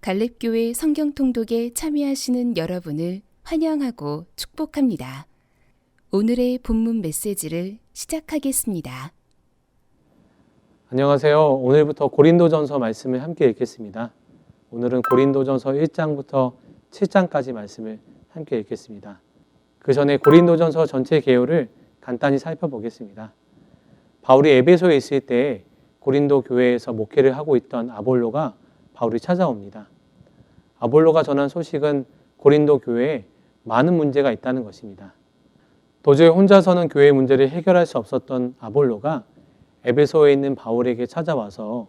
갈렙교회 성경통독에 참여하시는 여러분을 환영하고 축복합니다. 오늘의 본문 메시지를 시작하겠습니다. 안녕하세요. 오늘부터 고린도전서 말씀을 함께 읽겠습니다. 오늘은 고린도전서 1장부터 7장까지 말씀을 함께 읽겠습니다. 그 전에 고린도전서 전체 개요를 간단히 살펴보겠습니다. 바울이 에베소에 있을 때 고린도 교회에서 목회를 하고 있던 아볼로가 바울이 찾아옵니다. 아볼로가 전한 소식은 고린도 교회에 많은 문제가 있다는 것입니다. 도저히 혼자서는 교회의 문제를 해결할 수 없었던 아볼로가 에베소에 있는 바울에게 찾아와서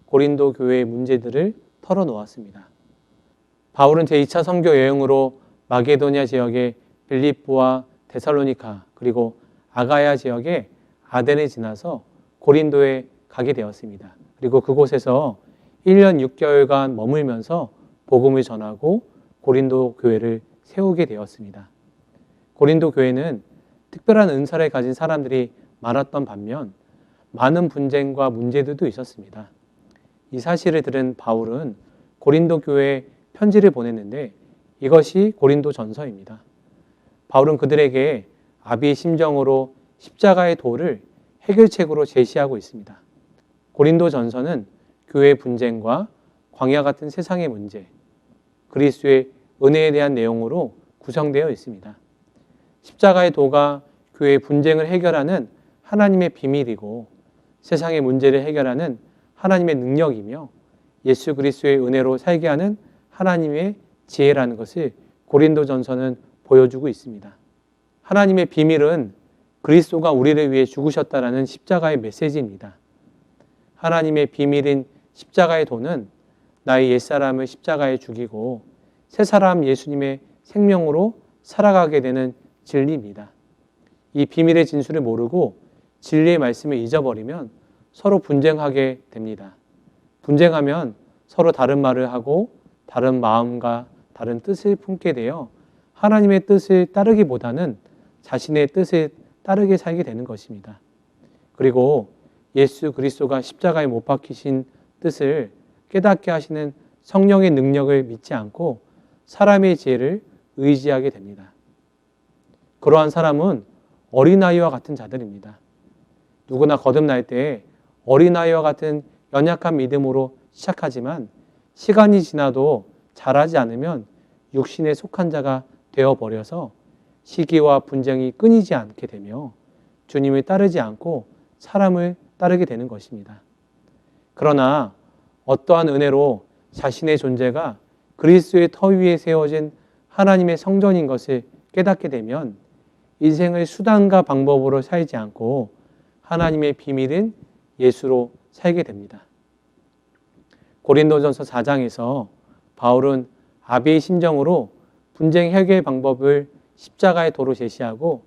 고린도 교회의 문제들을 털어놓았습니다. 바울은 제2차 선교 여행으로 마게도냐 지역의 빌립보와 데살로니가 그리고 아가야 지역의 아덴을 지나서 고린도에 가게 되었습니다. 그리고 그곳에서 1년 6개월간 머물면서 복음을 전하고 고린도 교회를 세우게 되었습니다. 고린도 교회는 특별한 은사를 가진 사람들이 많았던 반면 많은 분쟁과 문제들도 있었습니다. 이 사실을 들은 바울은 고린도 교회에 편지를 보냈는데 이것이 고린도 전서입니다. 바울은 그들에게 아비의 심정으로 십자가의 도를 해결책으로 제시하고 있습니다. 고린도 전서는 교회 분쟁과 광야 같은 세상의 문제, 그리스도의 은혜에 대한 내용으로 구성되어 있습니다. 십자가의 도가 교회의 분쟁을 해결하는 하나님의 비밀이고 세상의 문제를 해결하는 하나님의 능력이며 예수 그리스도의 은혜로 살게 하는 하나님의 지혜라는 것을 고린도전서는 보여주고 있습니다. 하나님의 비밀은 그리스도가 우리를 위해 죽으셨다라는 십자가의 메시지입니다. 하나님의 비밀인 십자가의 도는 나의 옛사람을 십자가에 죽이고 새 사람 예수님의 생명으로 살아가게 되는 진리입니다. 이 비밀의 진술을 모르고 진리의 말씀을 잊어버리면 서로 분쟁하게 됩니다. 분쟁하면 서로 다른 말을 하고 다른 마음과 다른 뜻을 품게 되어 하나님의 뜻을 따르기보다는 자신의 뜻을 따르게 살게 되는 것입니다. 그리고 예수 그리스도가 십자가에 못 박히신 뜻을 깨닫게 하시는 성령의 능력을 믿지 않고 사람의 지혜를 의지하게 됩니다. 그러한 사람은 어린아이와 같은 자들입니다. 누구나 거듭날 때 어린아이와 같은 연약한 믿음으로 시작하지만 시간이 지나도 자라지 않으면 육신에 속한 자가 되어버려서 시기와 분쟁이 끊이지 않게 되며 주님을 따르지 않고 사람을 따르게 되는 것입니다. 그러나 어떠한 은혜로 자신의 존재가 그리스도의 터 위에 세워진 하나님의 성전인 것을 깨닫게 되면 인생을 수단과 방법으로 살지 않고 하나님의 비밀인 예수로 살게 됩니다. 고린도전서 4장에서 바울은 아비의 심정으로 분쟁 해결 방법을 십자가의 도로 제시하고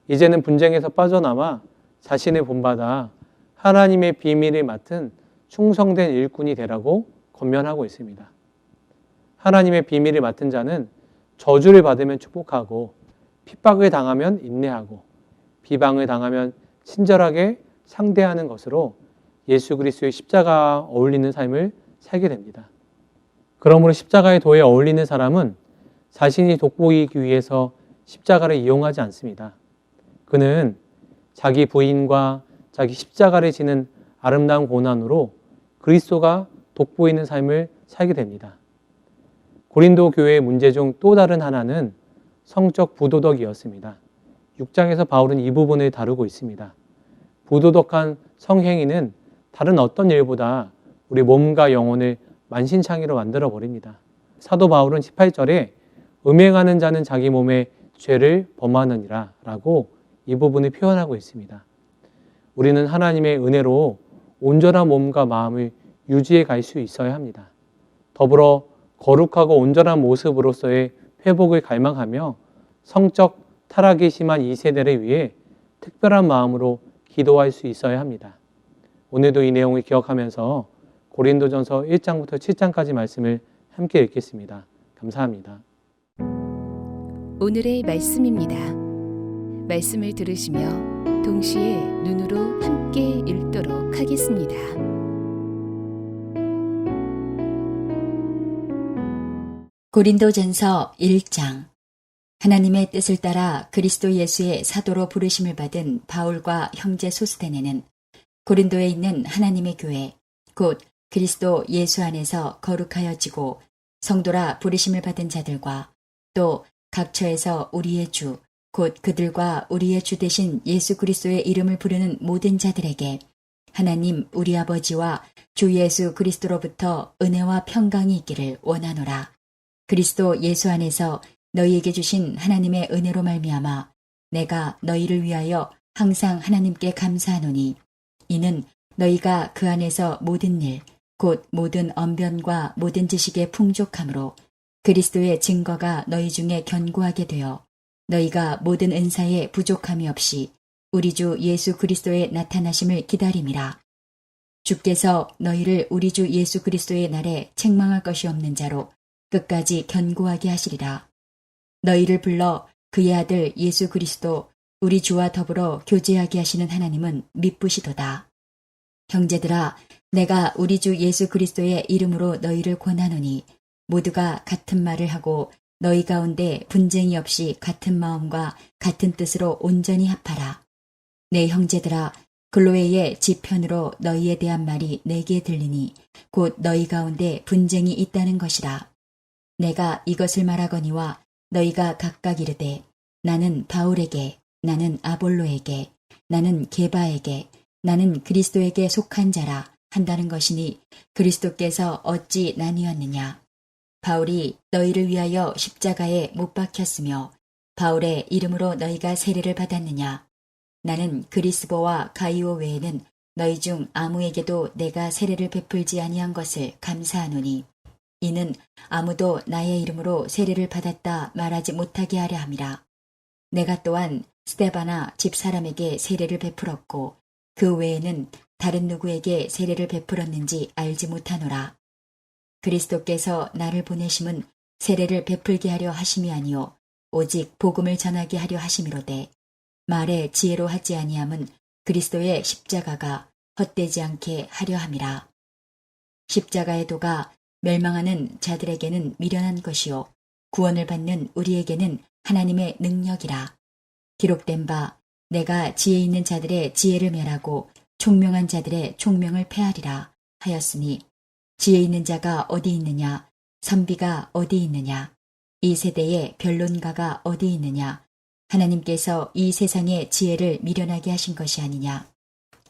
이제는 분쟁에서 빠져나와 자신을 본받아 하나님의 비밀을 맡은 충성된 일꾼이 되라고 권면하고 있습니다. 하나님의 비밀을 맡은 자는 저주를 받으면 축복하고 핍박을 당하면 인내하고 비방을 당하면 친절하게 상대하는 것으로 예수 그리스도의 십자가와 어울리는 삶을 살게 됩니다. 그러므로 십자가의 도에 어울리는 사람은 자신이 돋보이기 위해서 십자가를 이용하지 않습니다. 그는 자기 부인과 자기 십자가를 지는 아름다운 고난으로 그리스도가 돋보이는 삶을 살게 됩니다. 고린도 교회의 문제 중 또 다른 하나는 성적 부도덕이었습니다. 6장에서 바울은 이 부분을 다루고 있습니다. 부도덕한 성행위는 다른 어떤 일보다 우리 몸과 영혼을 만신창이로 만들어 버립니다. 사도 바울은 18절에 음행하는 자는 자기 몸에 죄를 범하느니라 라고 이 부분을 표현하고 있습니다. 우리는 하나님의 은혜로 온전한 몸과 마음을 유지해 갈 수 있어야 합니다. 더불어 거룩하고 온전한 모습으로서의 회복을 갈망하며 성적 타락이 심한 이 세대를 위해 특별한 마음으로 기도할 수 있어야 합니다. 오늘도 이 내용을 기억하면서 고린도전서 1장부터 7장까지 말씀을 함께 읽겠습니다. 감사합니다. 오늘의 말씀입니다. 말씀을 들으시며 동시에 눈으로 함께 읽도록 하겠습니다. 고린도전서 1장. 하나님의 뜻을 따라 그리스도 예수의 사도로 부르심을 받은 바울과 형제 소스데네는 고린도에 있는 하나님의 교회, 곧 그리스도 예수 안에서 거룩하여지고 성도라 부르심을 받은 자들과 또 각처에서 우리의 주, 곧 그들과 우리의 주 되신 예수 그리스도의 이름을 부르는 모든 자들에게 하나님 우리 아버지와 주 예수 그리스도로부터 은혜와 평강이 있기를 원하노라. 그리스도 예수 안에서 너희에게 주신 하나님의 은혜로 말미암아 내가 너희를 위하여 항상 하나님께 감사하노니 이는 너희가 그 안에서 모든 일, 곧 모든 언변과 모든 지식의 풍족함으로 그리스도의 증거가 너희 중에 견고하게 되어 너희가 모든 은사에 부족함이 없이 우리 주 예수 그리스도의 나타나심을 기다림이라. 주께서 너희를 우리 주 예수 그리스도의 날에 책망할 것이 없는 자로 끝까지 견고하게 하시리라. 너희를 불러 그의 아들 예수 그리스도 우리 주와 더불어 교제하게 하시는 하나님은 미쁘시도다. 형제들아, 내가 우리 주 예수 그리스도의 이름으로 너희를 권하노니 모두가 같은 말을 하고 너희 가운데 분쟁이 없이 같은 마음과 같은 뜻으로 온전히 합하라. 내 형제들아, 글로에의 지편으로 너희에 대한 말이 내게 들리니 곧 너희 가운데 분쟁이 있다는 것이라. 내가 이것을 말하거니와 너희가 각각 이르되 나는 바울에게, 나는 아볼로에게, 나는 게바에게, 나는 그리스도에게 속한 자라 한다는 것이니 그리스도께서 어찌 나뉘었느냐. 바울이 너희를 위하여 십자가에 못 박혔으며 바울의 이름으로 너희가 세례를 받았느냐. 나는 그리스보와 가이오 외에는 너희 중 아무에게도 내가 세례를 베풀지 아니한 것을 감사하노니 이는 아무도 나의 이름으로 세례를 받았다 말하지 못하게 하려 함이라. 내가 또한 스데바나 집사람에게 세례를 베풀었고 그 외에는 다른 누구에게 세례를 베풀었는지 알지 못하노라. 그리스도께서 나를 보내심은 세례를 베풀게 하려 하심이 아니요 오직 복음을 전하게 하려 하심이로되 말에 지혜로 하지 아니함은 그리스도의 십자가가 헛되지 않게 하려 함이라. 십자가의 도가 멸망하는 자들에게는 미련한 것이요 구원을 받는 우리에게는 하나님의 능력이라. 기록된 바 내가 지혜 있는 자들의 지혜를 멸하고 총명한 자들의 총명을 패하리라 하였으니 지혜 있는 자가 어디 있느냐, 선비가 어디 있느냐, 이 세대의 변론가가 어디 있느냐. 하나님께서 이 세상의 지혜를 미련하게 하신 것이 아니냐.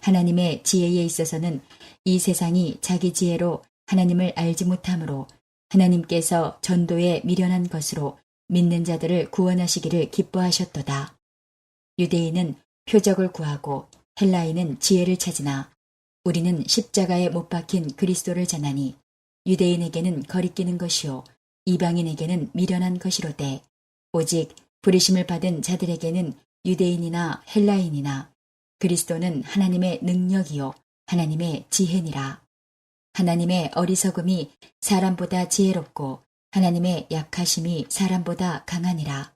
하나님의 지혜에 있어서는 이 세상이 자기 지혜로 하나님을 알지 못하므로 하나님께서 전도에 미련한 것으로 믿는 자들을 구원하시기를 기뻐하셨도다. 유대인은 표적을 구하고 헬라인은 지혜를 찾으나 우리는 십자가에 못 박힌 그리스도를 전하니 유대인에게는 거리끼는 것이요 이방인에게는 미련한 것이로되 오직 부르심을 받은 자들에게는 유대인이나 헬라인이나 그리스도는 하나님의 능력이요 하나님의 지혜니라. 하나님의 어리석음이 사람보다 지혜롭고 하나님의 약하심이 사람보다 강하니라.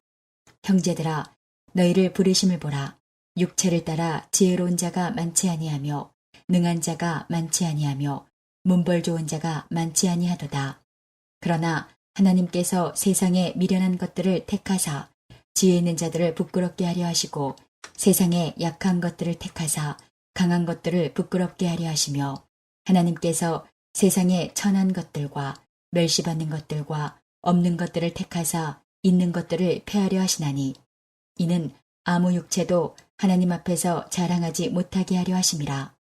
형제들아, 너희를 부르심을 보라. 육체를 따라 지혜로운 자가 많지 아니하며 능한 자가 많지 아니하며 문벌 좋은 자가 많지 아니하도다. 그러나 하나님께서 세상에 미련한 것들을 택하사 지혜 있는 자들을 부끄럽게 하려 하시고 세상에 약한 것들을 택하사 강한 것들을 부끄럽게 하려 하시며 하나님께서 세상에 천한 것들과 멸시받는 것들과 없는 것들을 택하사 있는 것들을 폐하려 하시나니 이는 아무 육체도 하나님 앞에서 자랑하지 못하게 하려 하심이라.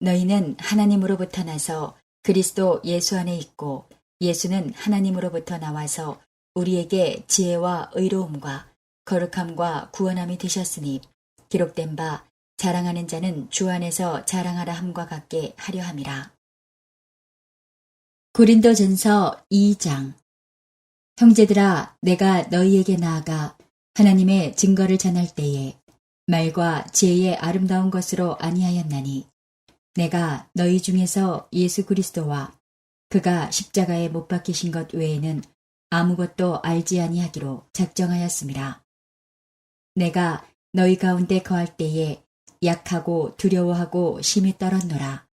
너희는 하나님으로부터 나서 그리스도 예수 안에 있고 예수는 하나님으로부터 나와서 우리에게 지혜와 의로움과 거룩함과 구원함이 되셨으니 기록된 바 자랑하는 자는 주 안에서 자랑하라 함과 같게 하려 함이라. 고린도전서 2장. 형제들아, 내가 너희에게 나아가 하나님의 증거를 전할 때에 말과 지혜의 아름다운 것으로 아니하였나니 내가 너희 중에서 예수 그리스도와 그가 십자가에 못 박히신 것 외에는 아무것도 알지 아니하기로 작정하였음이라. 내가 너희 가운데 거할 때에 약하고 두려워하고 심히 떨었노라.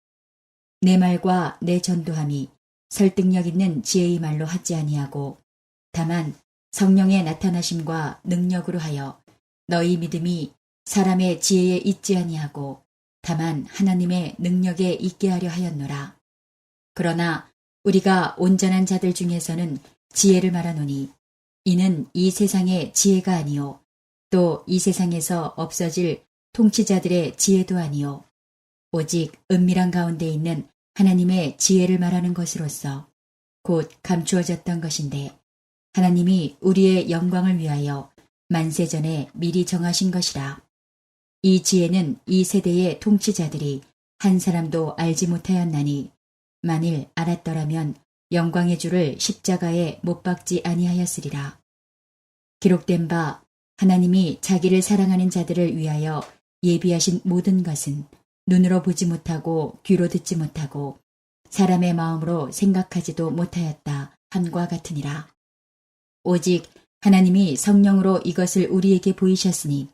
내 말과 내 전도함이 설득력 있는 지혜의 말로 하지 아니하고 다만 성령의 나타나심과 능력으로 하여 너희 믿음이 사람의 지혜에 있지 아니하고 다만 하나님의 능력에 있게 하려 하였노라. 그러나 우리가 온전한 자들 중에서는 지혜를 말하노니 이는 이 세상의 지혜가 아니요 또 이 세상에서 없어질 통치자들의 지혜도 아니요 오직 은밀한 가운데 있는 하나님의 지혜를 말하는 것으로서 곧 감추어졌던 것인데 하나님이 우리의 영광을 위하여 만세전에 미리 정하신 것이라. 이 지혜는 이 세대의 통치자들이 한 사람도 알지 못하였나니 만일 알았더라면 영광의 주를 십자가에 못 박지 아니하였으리라. 기록된 바 하나님이 자기를 사랑하는 자들을 위하여 예비하신 모든 것은 눈으로 보지 못하고 귀로 듣지 못하고 사람의 마음으로 생각하지도 못하였다 함과 같으니라. 오직 하나님이 성령으로 이것을 우리에게 보이셨으니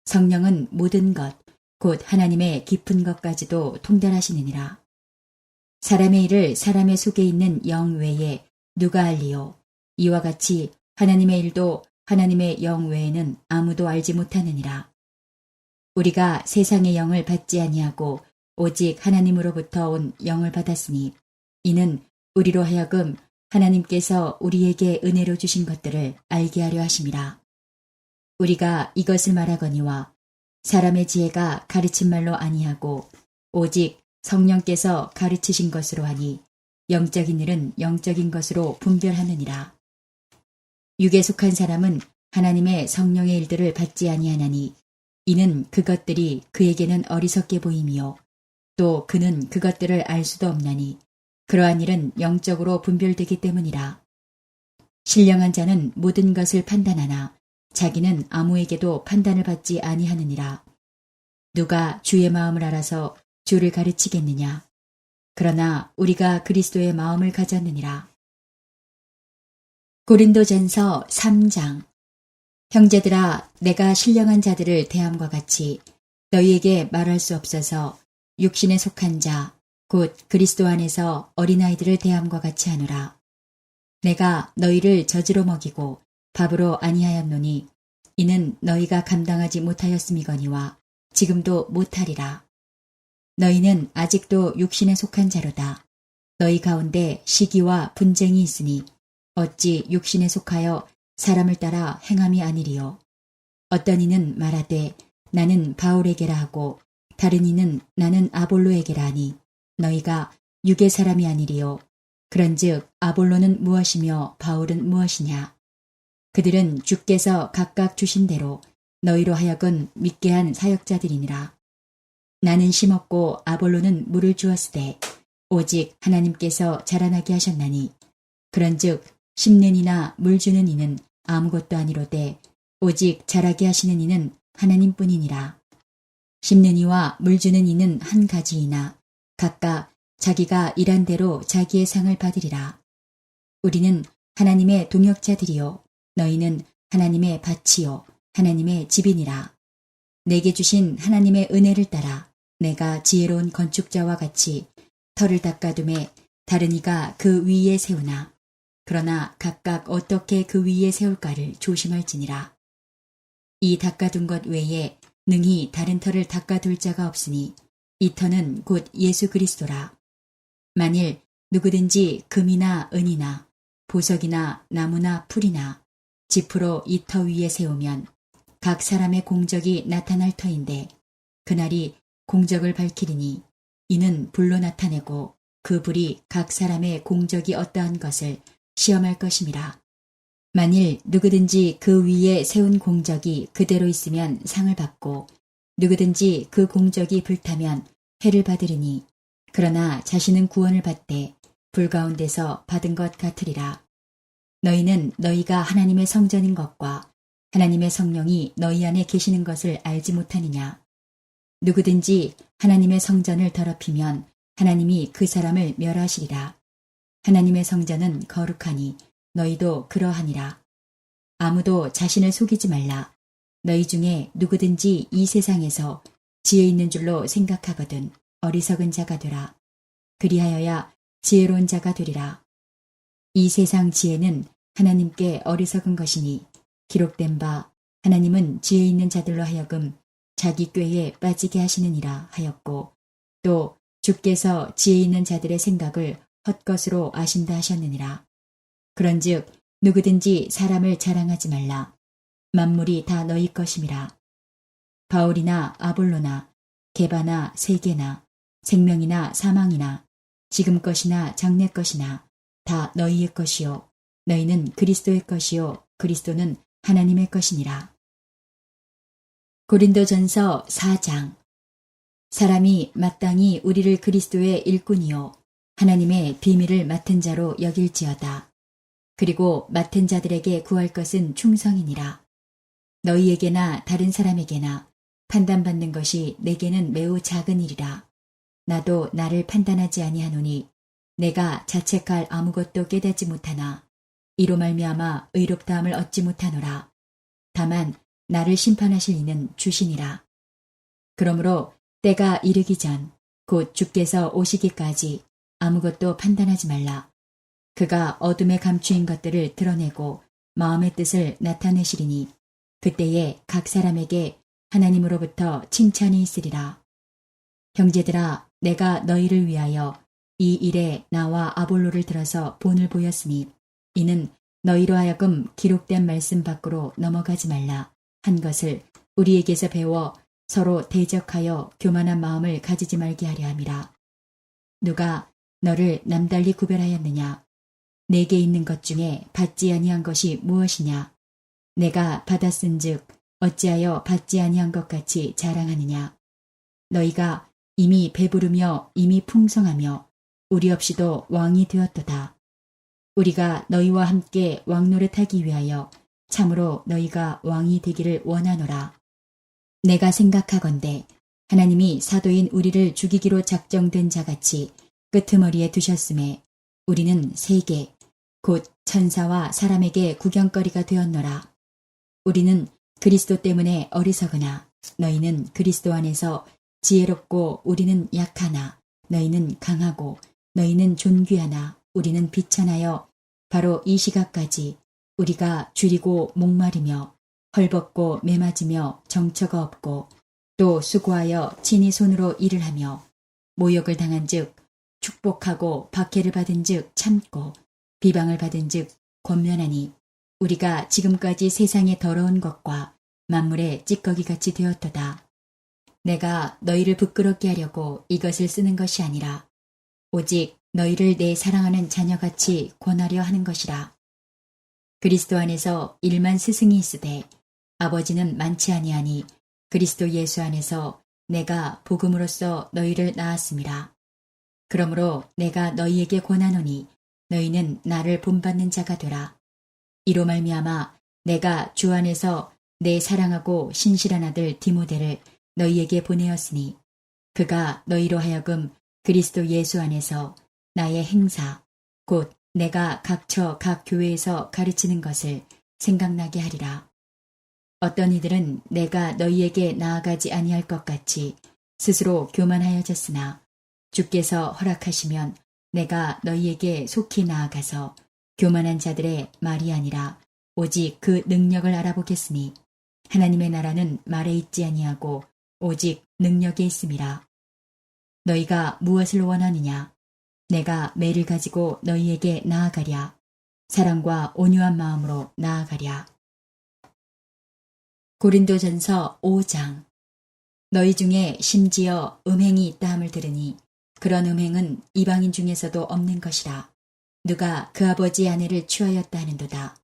성령은 모든 것, 곧 하나님의 깊은 것까지도 통달하시느니라. 사람의 일을 사람의 속에 있는 영 외에 누가 알리요? 이와 같이 하나님의 일도 하나님의 영 외에는 아무도 알지 못하느니라. 우리가 세상의 영을 받지 아니하고 오직 하나님으로부터 온 영을 받았으니 이는 우리로 하여금 하나님께서 우리에게 은혜로 주신 것들을 알게 하려 하심이라. 우리가 이것을 말하거니와 사람의 지혜가 가르친 말로 아니하고 오직 성령께서 가르치신 것으로 하니 영적인 일은 영적인 것으로 분별하느니라. 육에 속한 사람은 하나님의 성령의 일들을 받지 아니하나니 이는 그것들이 그에게는 어리석게 보임이요 또 그는 그것들을 알 수도 없나니 그러한 일은 영적으로 분별되기 때문이라. 신령한 자는 모든 것을 판단하나 자기는 아무에게도 판단을 받지 아니하느니라. 누가 주의 마음을 알아서 주를 가르치겠느냐. 그러나 우리가 그리스도의 마음을 가졌느니라. 고린도전서 3장. 형제들아, 내가 신령한 자들을 대함과 같이 너희에게 말할 수 없어서 육신에 속한 자, 곧 그리스도 안에서 어린아이들을 대함과 같이 하노라. 내가 너희를 젖으로 먹이고 밥으로 아니하였노니 이는 너희가 감당하지 못하였음이거니와 지금도 못하리라. 너희는 아직도 육신에 속한 자로다. 너희 가운데 시기와 분쟁이 있으니 어찌 육신에 속하여 사람을 따라 행함이 아니리요. 어떤 이는 말하되 나는 바울에게라 하고 다른 이는 나는 아볼로에게라 하니 너희가 육의 사람이 아니리요. 그런즉 아볼로는 무엇이며 바울은 무엇이냐. 그들은 주께서 각각 주신 대로 너희로 하여금 믿게 한 사역자들이니라. 나는 심었고 아볼로는 물을 주었으되 오직 하나님께서 자라나게 하셨나니 그런즉 심는 이나 물 주는 이는 아무것도 아니로되 오직 자라게 하시는 이는 하나님뿐이니라. 심는 이와 물 주는 이는 한 가지이나 각각 자기가 일한 대로 자기의 상을 받으리라. 우리는 하나님의 동역자들이요 너희는 하나님의 밭이요 하나님의 집이니라. 내게 주신 하나님의 은혜를 따라 내가 지혜로운 건축자와 같이 터를 닦아둠에 다른 이가 그 위에 세우나 그러나 각각 어떻게 그 위에 세울까를 조심할지니라. 이 닦아둔 것 외에 능히 다른 터를 닦아둘 자가 없으니 이 터는 곧 예수 그리스도라. 만일 누구든지 금이나 은이나 보석이나 나무나 풀이나 지프로 이 터 위에 세우면 각 사람의 공적이 나타날 터인데 그날이 공적을 밝히리니 이는 불로 나타내고 그 불이 각 사람의 공적이 어떠한 것을 시험할 것임이라. 만일 누구든지 그 위에 세운 공적이 그대로 있으면 상을 받고 누구든지 그 공적이 불타면 해를 받으리니 그러나 자신은 구원을 받되 불 가운데서 받은 것 같으리라. 너희는 너희가 하나님의 성전인 것과 하나님의 성령이 너희 안에 계시는 것을 알지 못하느냐. 누구든지 하나님의 성전을 더럽히면 하나님이 그 사람을 멸하시리라. 하나님의 성전은 거룩하니 너희도 그러하니라. 아무도 자신을 속이지 말라. 너희 중에 누구든지 이 세상에서 지혜 있는 줄로 생각하거든 어리석은 자가 되라. 그리하여야 지혜로운 자가 되리라. 이 세상 지혜는 하나님께 어리석은 것이니 기록된 바 하나님은 지혜 있는 자들로 하여금 자기 꾀에 빠지게 하시느니라 하였고 또 주께서 지혜 있는 자들의 생각을 헛것으로 아신다 하셨느니라. 그런즉 누구든지 사람을 자랑하지 말라. 만물이 다 너희 것임이라. 바울이나 아볼로나 게바나 세계나 생명이나 사망이나 지금 것이나 장래 것이나 다 너희의 것이요 너희는 그리스도의 것이요 그리스도는 하나님의 것이니라. 고린도전서 4장. 사람이 마땅히 우리를 그리스도의 일꾼이요 하나님의 비밀을 맡은 자로 여길지어다. 그리고 맡은 자들에게 구할 것은 충성이니라. 너희에게나 다른 사람에게나 판단받는 것이 내게는 매우 작은 일이라. 나도 나를 판단하지 아니하노니 내가 자책할 아무것도 깨닫지 못하나 이로 말미암아 의롭다함을 얻지 못하노라. 다만 나를 심판하실 이는 주시니라. 그러므로 때가 이르기 전 곧 주께서 오시기까지 아무것도 판단하지 말라. 그가 어둠에 감추인 것들을 드러내고 마음의 뜻을 나타내시리니 그때에 각 사람에게 하나님으로부터 칭찬이 있으리라. 형제들아, 내가 너희를 위하여 이 일에 나와 아볼로를 들어서 본을 보였으니 이는 너희로 하여금 기록된 말씀 밖으로 넘어가지 말라 한 것을 우리에게서 배워 서로 대적하여 교만한 마음을 가지지 말게 하려 함이라. 누가 너를 남달리 구별하였느냐? 내게 있는 것 중에 받지 아니한 것이 무엇이냐? 내가 받았은즉 어찌하여 받지 아니한 것 같이 자랑하느냐? 너희가 이미 배부르며 이미 풍성하며 우리 없이도 왕이 되었도다. 우리가 너희와 함께 왕노릇하기 위하여 참으로 너희가 왕이 되기를 원하노라. 내가 생각하건대 하나님이 사도인 우리를 죽이기로 작정된 자같이 끄트머리에 두셨음에 우리는 세계 곧 천사와 사람에게 구경거리가 되었노라. 우리는 그리스도 때문에 어리석으나 너희는 그리스도 안에서 지혜롭고 우리는 약하나 너희는 강하고 너희는 존귀하나 우리는 비천하여 바로 이 시각까지 우리가 줄이고 목마르며 헐벗고 매맞으며 정처가 없고 또 수고하여 친히 손으로 일을 하며 모욕을 당한즉 축복하고 박해를 받은즉 참고 비방을 받은즉 권면하니 우리가 지금까지 세상의 더러운 것과 만물의 찌꺼기같이 되었도다. 내가 너희를 부끄럽게 하려고 이것을 쓰는 것이 아니라 오직 너희를 내 사랑하는 자녀같이 권하려 하는 것이라. 그리스도 안에서 일만 스승이 있으되 아버지는 많지 아니하니 그리스도 예수 안에서 내가 복음으로써 너희를 낳았음이라. 그러므로 내가 너희에게 권하노니 너희는 나를 본받는 자가 되라. 이로 말미암아 내가 주 안에서 내 사랑하고 신실한 아들 디모데를 너희에게 보내었으니 그가 너희로 하여금 그리스도 예수 안에서 나의 행사 곧 내가 각처 각 교회에서 가르치는 것을 생각나게 하리라. 어떤 이들은 내가 너희에게 나아가지 아니할 것 같이 스스로 교만하여졌으나 주께서 허락하시면 내가 너희에게 속히 나아가서 교만한 자들의 말이 아니라 오직 그 능력을 알아보겠으니 하나님의 나라는 말에 있지 아니하고 오직 능력에 있음이라. 너희가 무엇을 원하느냐? 내가 매를 가지고 너희에게 나아가랴. 사랑과 온유한 마음으로 나아가랴. 고린도전서 5장. 너희 중에 심지어 음행이 있다 함을 들으니 그런 음행은 이방인 중에서도 없는 것이라. 누가 그 아버지의 아내를 취하였다 하는도다.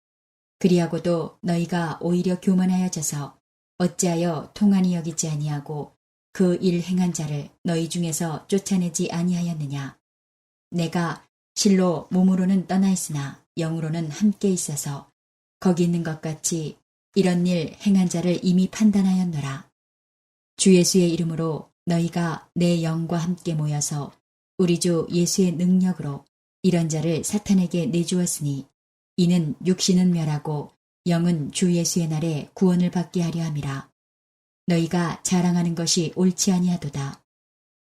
그리하고도 너희가 오히려 교만하여져서 어찌하여 통한이 여기지 아니하고 그 일 행한 자를 너희 중에서 쫓아내지 아니하였느냐. 내가 실로 몸으로는 떠나 있으나 영으로는 함께 있어서 거기 있는 것 같이 이런 일 행한 자를 이미 판단하였노라. 주 예수의 이름으로 너희가 내 영과 함께 모여서 우리 주 예수의 능력으로 이런 자를 사탄에게 내주었으니 이는 육신은 멸하고 영은 주 예수의 날에 구원을 받게 하려 함이라. 너희가 자랑하는 것이 옳지 아니하도다.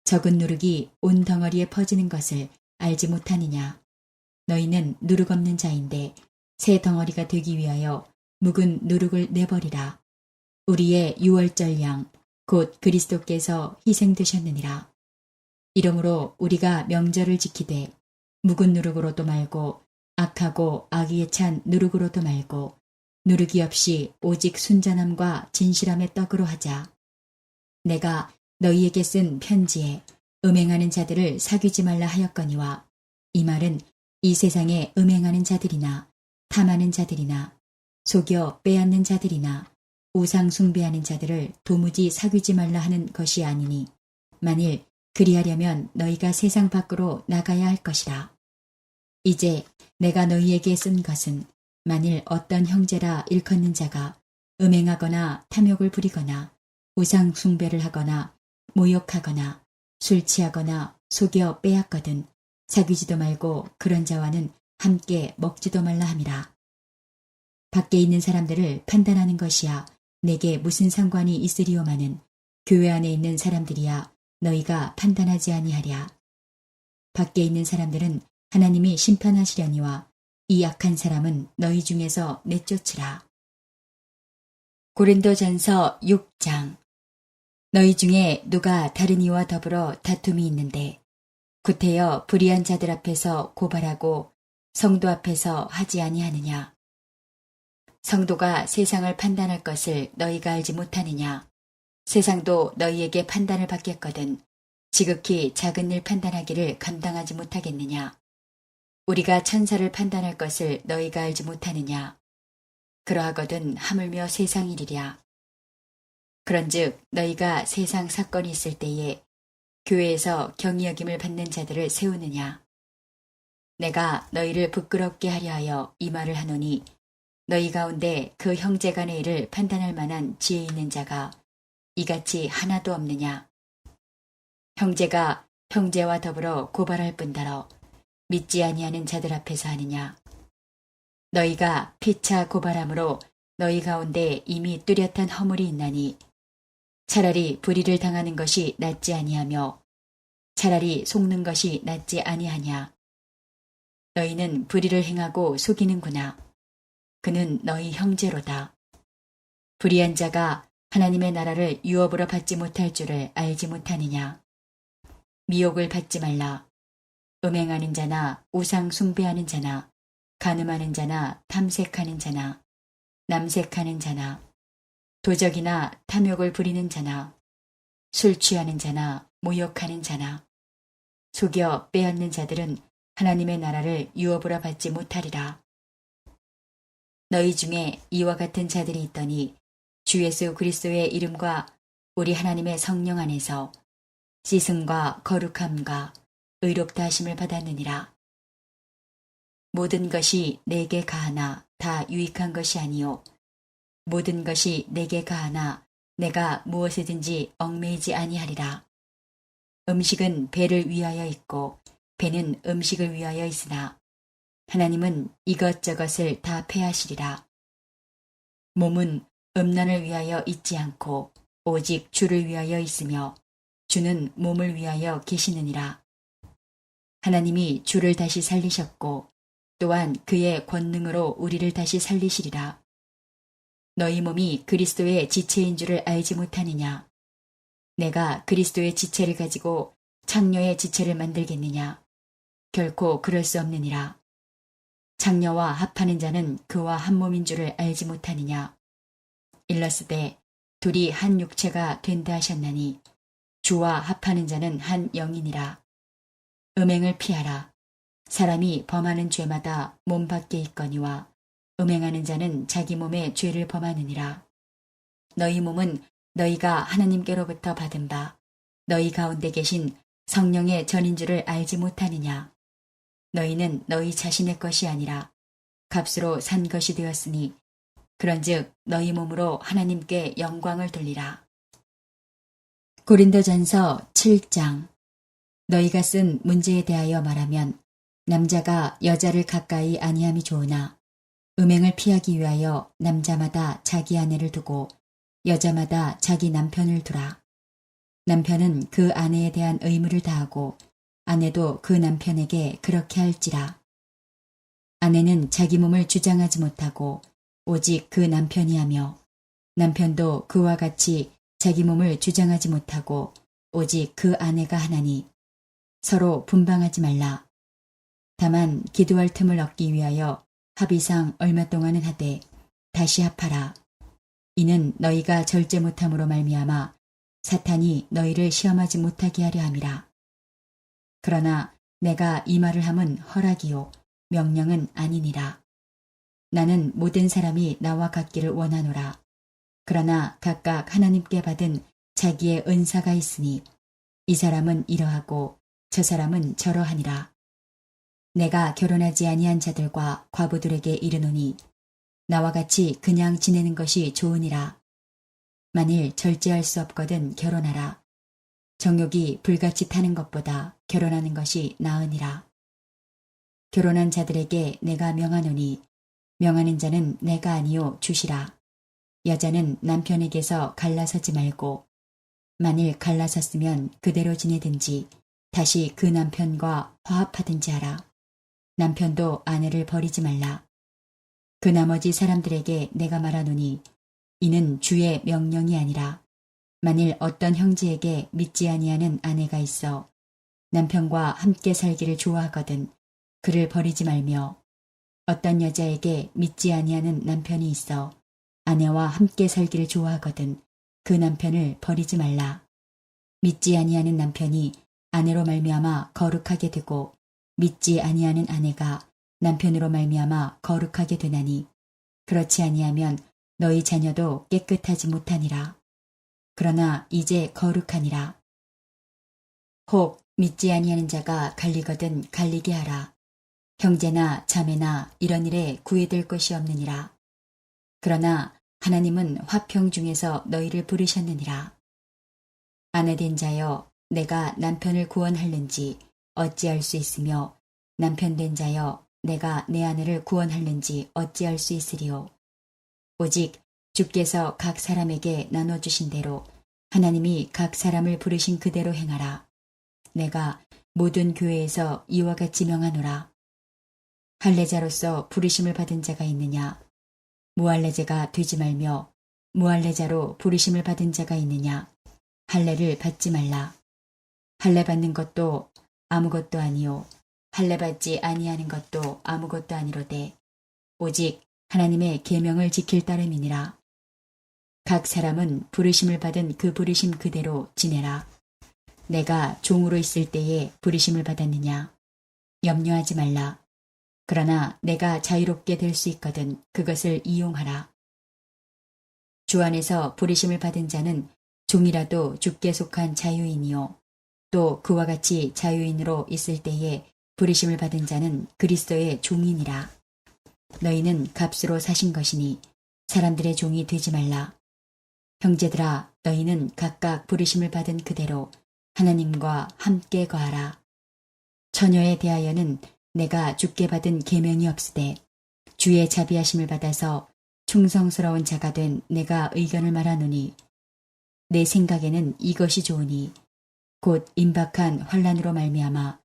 적은 누룩이 온 덩어리에 퍼지는 것을 알지 못하느냐. 너희는 누룩 없는 자인데 새 덩어리가 되기 위하여 묵은 누룩을 내버리라. 우리의 유월절 양 곧 그리스도께서 희생되셨느니라. 이러므로 우리가 명절을 지키되 묵은 누룩으로도 말고 악하고 악의에 찬 누룩으로도 말고 누룩이 없이 오직 순전함과 진실함의 떡으로 하자. 내가 너희에게 쓴 편지에 음행하는 자들을 사귀지 말라 하였거니와 이 말은 이 세상에 음행하는 자들이나 탐하는 자들이나 속여 빼앗는 자들이나 우상 숭배하는 자들을 도무지 사귀지 말라 하는 것이 아니니 만일 그리하려면 너희가 세상 밖으로 나가야 할 것이라. 이제 내가 너희에게 쓴 것은 만일 어떤 형제라 일컫는 자가 음행하거나 탐욕을 부리거나 우상 숭배를 하거나 모욕하거나 술 취하거나 속여 빼앗거든 사귀지도 말고 그런 자와는 함께 먹지도 말라 함이라. 밖에 있는 사람들을 판단하는 것이야 내게 무슨 상관이 있으리오마는 교회 안에 있는 사람들이야 너희가 판단하지 아니하랴. 밖에 있는 사람들은 하나님이 심판하시려니와 이 악한 사람은 너희 중에서 내쫓으라. 고린도전서 6장. 너희 중에 누가 다른 이와 더불어 다툼이 있는데 구태여 불의한 자들 앞에서 고발하고 성도 앞에서 하지 아니하느냐. 성도가 세상을 판단할 것을 너희가 알지 못하느냐. 세상도 너희에게 판단을 받겠거든 지극히 작은 일 판단하기를 감당하지 못하겠느냐. 우리가 천사를 판단할 것을 너희가 알지 못하느냐. 그러하거든 하물며 세상 일이랴. 그런즉 너희가 세상 사건이 있을 때에 교회에서 경히 여김을 받는 자들을 세우느냐. 내가 너희를 부끄럽게 하려 하여 이 말을 하노니 너희 가운데 그 형제 간의 일을 판단할 만한 지혜 있는 자가 이같이 하나도 없느냐. 형제가 형제와 더불어 고발할 뿐더러 믿지 아니하는 자들 앞에서 하느냐. 너희가 피차 고발함으로 너희 가운데 이미 뚜렷한 허물이 있나니 차라리 불의를 당하는 것이 낫지 아니하며 차라리 속는 것이 낫지 아니하냐. 너희는 불의를 행하고 속이는구나. 그는 너희 형제로다. 불의한 자가 하나님의 나라를 유업으로 받지 못할 줄을 알지 못하느냐. 미혹을 받지 말라. 음행하는 자나 우상 숭배하는 자나 간음하는 자나 탐색하는 자나 남색하는 자나 도적이나 탐욕을 부리는 자나 술 취하는 자나 모욕하는 자나 속여 빼앗는 자들은 하나님의 나라를 유업으로 받지 못하리라. 너희 중에 이와 같은 자들이 있더니 주 예수 그리스도의 이름과 우리 하나님의 성령 안에서 씻음과 거룩함과 의롭다 하심을 받았느니라. 모든 것이 내게 가하나 다 유익한 것이 아니요 모든 것이 내게 가하나 내가 무엇이든지 얽매이지 아니하리라. 음식은 배를 위하여 있고 배는 음식을 위하여 있으나 하나님은 이것저것을 다 패하시리라. 몸은 음란을 위하여 있지 않고 오직 주를 위하여 있으며 주는 몸을 위하여 계시느니라. 하나님이 주를 다시 살리셨고 또한 그의 권능으로 우리를 다시 살리시리라. 너희 몸이 그리스도의 지체인 줄을 알지 못하느냐. 내가 그리스도의 지체를 가지고 창녀의 지체를 만들겠느냐. 결코 그럴 수 없느니라. 창녀와 합하는 자는 그와 한 몸인 줄을 알지 못하느냐. 일러스되 둘이 한 육체가 된다 하셨나니 주와 합하는 자는 한 영이니라. 음행을 피하라. 사람이 범하는 죄마다 몸 밖에 있거니와 음행하는 자는 자기 몸에 죄를 범하느니라. 너희 몸은 너희가 하나님께로부터 받은 바 너희 가운데 계신 성령의 전인 줄을 알지 못하느냐. 너희는 너희 자신의 것이 아니라 값으로 산 것이 되었으니 그런즉 너희 몸으로 하나님께 영광을 돌리라. 고린도전서 7장. 너희가 쓴 문제에 대하여 말하면 남자가 여자를 가까이 아니함이 좋으나 음행을 피하기 위하여 남자마다 자기 아내를 두고 여자마다 자기 남편을 두라. 남편은 그 아내에 대한 의무를 다하고 아내도 그 남편에게 그렇게 할지라. 아내는 자기 몸을 주장하지 못하고 오직 그 남편이 하며 남편도 그와 같이 자기 몸을 주장하지 못하고 오직 그 아내가 하나니 서로 분방하지 말라. 다만 기도할 틈을 얻기 위하여 합의상 얼마 동안은 하되 다시 합하라. 이는 너희가 절제 못함으로 말미암아 사탄이 너희를 시험하지 못하게 하려 함이라. 그러나 내가 이 말을 함은 허락이요 명령은 아니니라. 나는 모든 사람이 나와 같기를 원하노라. 그러나 각각 하나님께 받은 자기의 은사가 있으니 이 사람은 이러하고 저 사람은 저러하니라. 내가 결혼하지 아니한 자들과 과부들에게 이르노니 나와 같이 그냥 지내는 것이 좋으니라. 만일 절제할 수 없거든 결혼하라. 정욕이 불같이 타는 것보다 결혼하는 것이 나으니라. 결혼한 자들에게 내가 명하노니 명하는 자는 내가 아니요 주시라. 여자는 남편에게서 갈라서지 말고 만일 갈라섰으면 그대로 지내든지 다시 그 남편과 화합하든지 하라. 남편도 아내를 버리지 말라. 그 나머지 사람들에게 내가 말하노니 이는 주의 명령이 아니라 만일 어떤 형제에게 믿지 아니하는 아내가 있어 남편과 함께 살기를 좋아하거든 그를 버리지 말며 어떤 여자에게 믿지 아니하는 남편이 있어 아내와 함께 살기를 좋아하거든 그 남편을 버리지 말라. 믿지 아니하는 남편이 아내로 말미암아 거룩하게 되고 믿지 아니하는 아내가 남편으로 말미암아 거룩하게 되나니 그렇지 아니하면 너희 자녀도 깨끗하지 못하니라. 그러나 이제 거룩하니라. 혹 믿지 아니하는 자가 갈리거든 갈리게 하라. 형제나 자매나 이런 일에 구애될 것이 없느니라. 그러나 하나님은 화평 중에서 너희를 부르셨느니라. 아내된 자여 내가 남편을 구원할는지 어찌할 수 있으며 남편 된 자여 내가 내 아내를 구원할는지 어찌할 수 있으리요. 오직 주께서 각 사람에게 나눠주신 대로 하나님이 각 사람을 부르신 그대로 행하라. 내가 모든 교회에서 이와 같이 명하노라. 할례자로서 부르심을 받은 자가 있느냐? 무할례자가 되지 말며 무할례자로 부르심을 받은 자가 있느냐? 할례를 받지 말라. 할례 받는 것도 아무것도 아니요 할례 받지 아니하는 것도 아무것도 아니로되 오직 하나님의 계명을 지킬 따름이니라. 각 사람은 부르심을 받은 그 부르심 그대로 지내라. 내가 종으로 있을 때에 부르심을 받았느냐? 염려하지 말라. 그러나 내가 자유롭게 될 수 있거든 그것을 이용하라. 주 안에서 부르심을 받은 자는 종이라도 주께 속한 자유인이요 또 그와 같이 자유인으로 있을 때에 부르심을 받은 자는 그리스도의 종이니라. 너희는 값으로 사신 것이니 사람들의 종이 되지 말라. 형제들아 너희는 각각 부르심을 받은 그대로 하나님과 함께 거하라. 처녀에 대하여는 내가 주께 받은 계명이 없으되 주의 자비하심을 받아서 충성스러운 자가 된 내가 의견을 말하노니 내 생각에는 이것이 좋으니 곧 임박한 환난으로 말미암아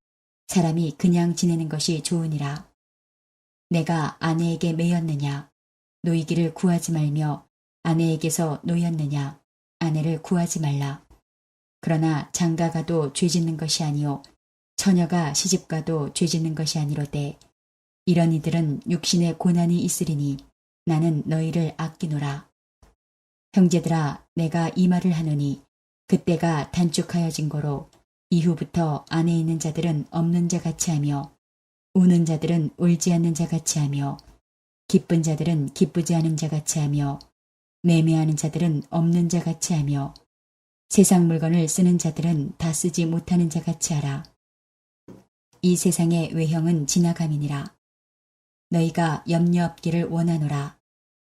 사람이 그냥 지내는 것이 좋으니라. 내가 아내에게 매였느냐? 노이기를 구하지 말며 아내에게서 노였느냐? 아내를 구하지 말라. 그러나 장가가도 죄짓는 것이 아니요 처녀가 시집가도 죄짓는 것이 아니로되 이런 이들은 육신의 고난이 있으리니 나는 너희를 아끼노라. 형제들아 내가 이 말을 하노니 그때가 단축하여진 거로 이후부터 안에 있는 자들은 없는 자 같이 하며 우는 자들은 울지 않는 자 같이 하며 기쁜 자들은 기쁘지 않은 자 같이 하며 매매하는 자들은 없는 자 같이 하며 세상 물건을 쓰는 자들은 다 쓰지 못하는 자 같이 하라. 이 세상의 외형은 지나감이니라. 너희가 염려 없기를 원하노라.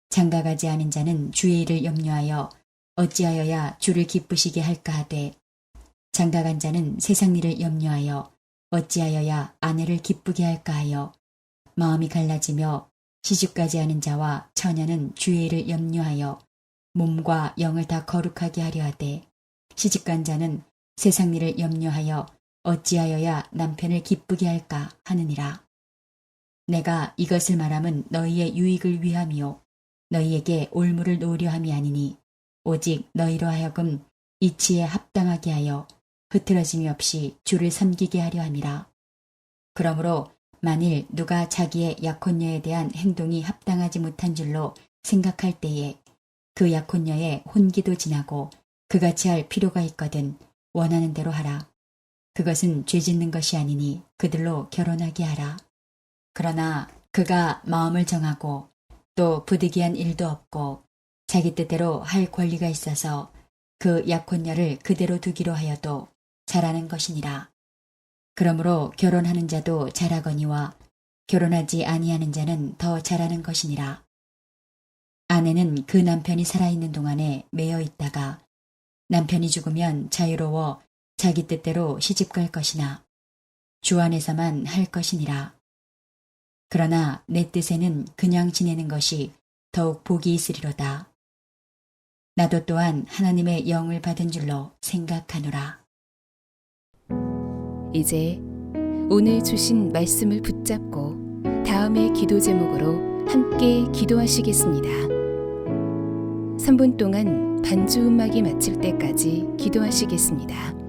장가가지 않은 자는 주의 일을 염려하여 어찌하여야 주를 기쁘시게 할까 하되 장가간 자는 세상 일을 염려하여 어찌하여야 아내를 기쁘게 할까 하여 마음이 갈라지며 시집가지 않은 자와 처녀는 주의 일을 염려하여 몸과 영을 다 거룩하게 하려 하되 시집간 자는 세상 일을 염려하여 어찌하여야 남편을 기쁘게 할까 하느니라. 내가 이것을 말함은 너희의 유익을 위함이요 너희에게 올무를 놓으려 함이 아니니 오직 너희로 하여금 이치에 합당하게 하여 흐트러짐이 없이 주를 섬기게 하려 함이라. 그러므로 만일 누가 자기의 약혼녀에 대한 행동이 합당하지 못한 줄로 생각할 때에 그 약혼녀의 혼기도 지나고 그같이 할 필요가 있거든 원하는 대로 하라. 그것은 죄 짓는 것이 아니니 그들로 결혼하게 하라. 그러나 그가 마음을 정하고 또 부득이한 일도 없고 자기 뜻대로 할 권리가 있어서 그 약혼녀를 그대로 두기로 하여도 잘하는 것이니라. 그러므로 결혼하는 자도 잘하거니와 결혼하지 아니하는 자는 더 잘하는 것이니라. 아내는 그 남편이 살아있는 동안에 매여 있다가 남편이 죽으면 자유로워 자기 뜻대로 시집갈 것이나 주 안에서만 할 것이니라. 그러나 내 뜻에는 그냥 지내는 것이 더욱 복이 있으리로다. 나도 또한 하나님의 영을 받은 줄로 생각하노라. 이제 오늘 주신 말씀을 붙잡고 다음의 기도 제목으로 함께 기도하시겠습니다. 3분 동안 반주 음악이 마칠 때까지 기도하시겠습니다.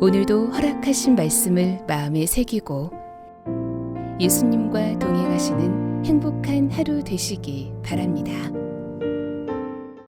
오늘도 허락하신 말씀을 마음에 새기고 예수님과 동행하시는 행복한 하루 되시기 바랍니다.